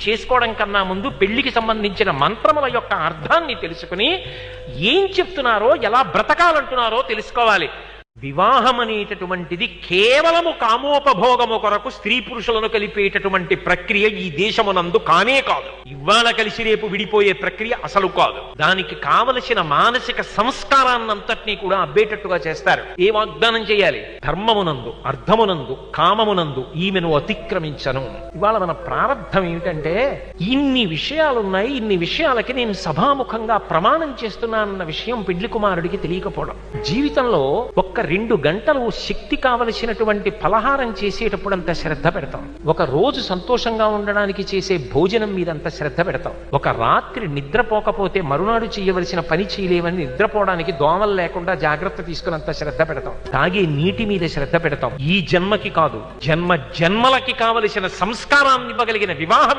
చేసుకోవడం కన్నా ముందు పెళ్లికి సంబంధించిన మంత్రముల యొక్క అర్థాన్ని తెలుసుకుని ఏం చెప్తున్నారో, ఎలా బ్రతకాలంటున్నారో తెలుసుకోవాలి. వివాహం అనేటటువంటిది కేవలము కామోపభోగము కొరకు స్త్రీ పురుషులను కలిపేటటువంటి ప్రక్రియ ఈ దేశమునందు కానే కాదు. ఇవాళ కలిసి రేపు విడిపోయే ప్రక్రియ అసలు కాదు. దానికి కావలసిన మానసిక సంస్కారాన్నంతటినీ కూడా అబ్బేటట్టుగా చేస్తారు. ఏ వాగ్దానం చేయాలి? ధర్మమునందు, అర్థమునందు, కామమునందు ఈమెను అతిక్రమించను. ఇవాళ మన ప్రారంధం ఏమిటంటే ఇన్ని విషయాలున్నాయి, ఇన్ని విషయాలకి నేను సభాముఖంగా ప్రమాణం చేస్తున్నానన్న విషయం పెళ్లి కుమారుడికి తెలియకపోవడం. జీవితంలో ఒక్క 2 గంటలు శక్తి కావలసినటువంటి పలహారం చేసేటప్పుడు అంత శ్రద్ధ పెడతాం. ఒక రోజు సంతోషంగా ఉండడానికి చేసే భోజనం మీద అంత శ్రద్ధ పెడతాం. ఒక రాత్రి నిద్రపోకపోతే మరునాడు చేయవలసిన పని చేయలేవని నిద్రపోవడానికి దోమలు లేకుండా జాగ్రత్త తీసుకున్నంత శ్రద్ధ పెడతాం. తాగే నీటి మీద శ్రద్ధ పెడతాం. ఈ జన్మకి కాదు, జన్మ జన్మలకి కావలసిన సంస్కారాన్ని ఇవ్వగలిగిన వివాహం